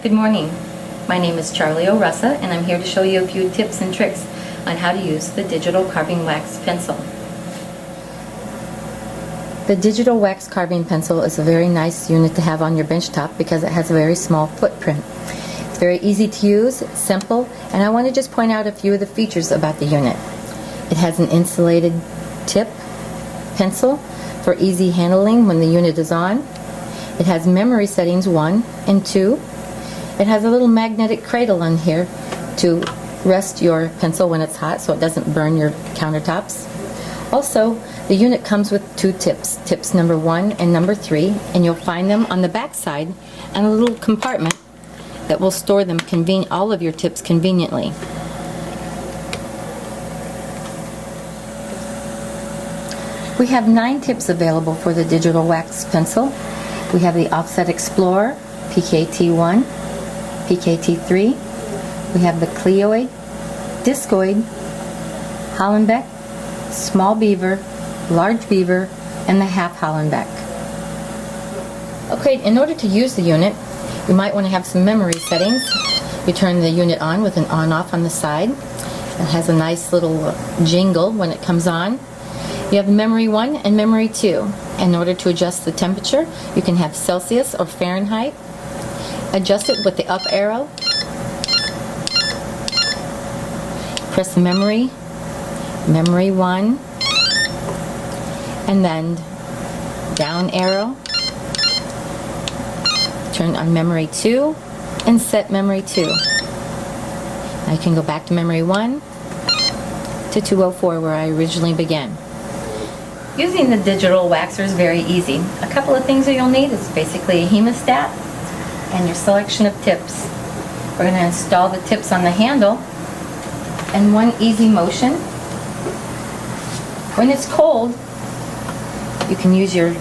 Good morning. My name is Charlie O'Russa, and I'm here to show you a few tips and tricks on how to use the digital carving wax pencil. The digital wax carving pencil is a very nice unit to have on your benchtop because it has a very small footprint. It's very easy to use, it's simple, and I want to just point out a few of the features about the unit. It has an insulated tip pencil for easy handling when the unit is on. It has memory settings 1 and 2. It has a little magnetic cradle on here to rest your pencil when it's hot so it doesn't burn your countertops. Also, the unit comes with two tips, tips number 1 and number 3, and you'll find them on the back side and a little compartment that will store them all of your tips conveniently. We have 9 tips available for the digital wax pencil. We have the Offset Explorer, PKT1, PKT3. We have the Cleoid, Discoid, Hollenbeck, Small Beaver, Large Beaver, and the Half Hollenbeck. Okay, in order to use the unit, you might want to have some memory settings. You turn the unit on with an on-off on the side. It has a nice little jingle when it comes on. You have memory 1 and memory 2. In order to adjust the temperature, you can have Celsius or Fahrenheit. Adjust it with the up arrow. Press the memory 1, and then down arrow. Turn on memory 2 and set memory 2. Now you can go back to memory 1 to 204 where I originally began. Using the digital waxer is very easy. A couple of things that you'll need is basically a hemostat and your selection of tips. We're going to install the tips on the handle in one easy motion. When it's cold, you can use your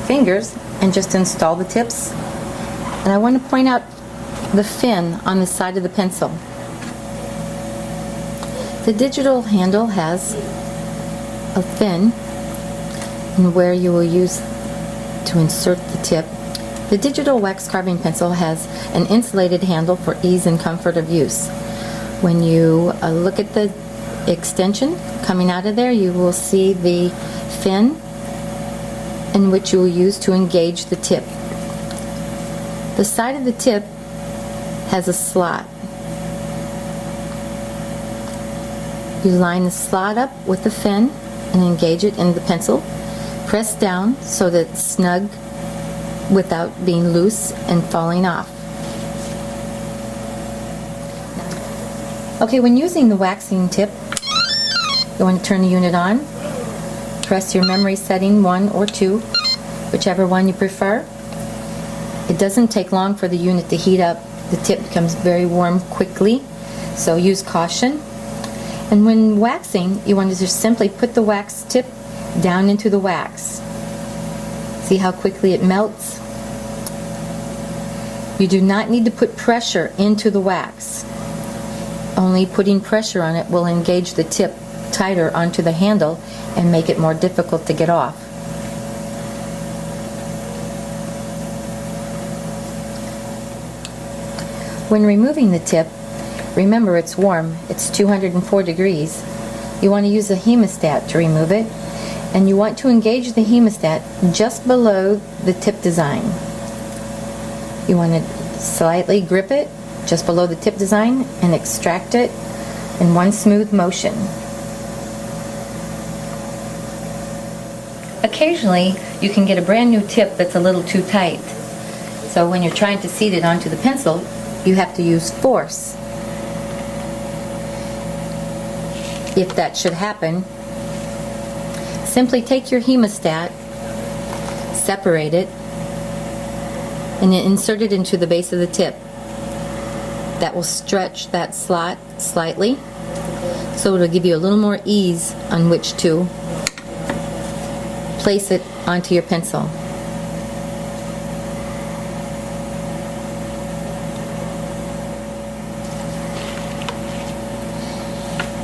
fingers and just install the tips. And I want to point out the fin on the side of the pencil. The digital handle has a fin and where you will use to insert the tip. The digital wax carving pencil has an insulated handle for ease and comfort of use. When you look at the extension coming out of there, you will see the fin in which you will use to engage the tip. The side of the tip has a slot. You line the slot up with the fin and engage it in the pencil. Press down so that it's snug without being loose and falling off. Okay, when using the waxing tip, you want to turn the unit on. Press your memory setting 1 or 2, whichever one you prefer. It doesn't take long for the unit to heat up. The tip becomes very warm quickly, so use caution. And when waxing, you want to just simply put the wax tip down into the wax. See how quickly it melts? You do not need to put pressure into the wax. Only putting pressure on it will engage the tip tighter onto the handle and make it more difficult to get off. When removing the tip, remember it's warm, it's 204 degrees. You want to use a hemostat to remove it, and you want to engage the hemostat just below the tip design. You want to slightly grip it just below the tip design and extract it in one smooth motion. Occasionally, you can get a brand new tip that's a little too tight. So when you're trying to seat it onto the pencil, you have to use force. If that should happen, simply take your hemostat, separate it, and then insert it into the base of the tip. That will stretch that slot slightly, so it'll give you a little more ease on which to place it onto your pencil.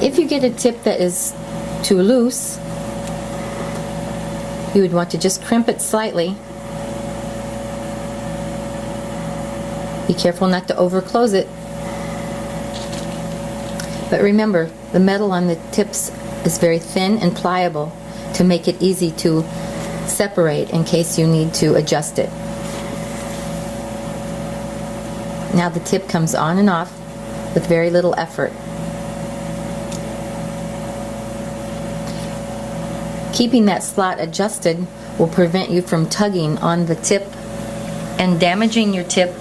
If you get a tip that is too loose, you would want to just crimp it slightly Be careful not to overclose it. But remember, the metal on the tips is very thin and pliable to make it easy to separate in case you need to adjust it. Now the tip comes on and off with very little effort. Keeping that slot adjusted will prevent you from tugging on the tip and damaging your tip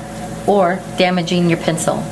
or damaging your pencil.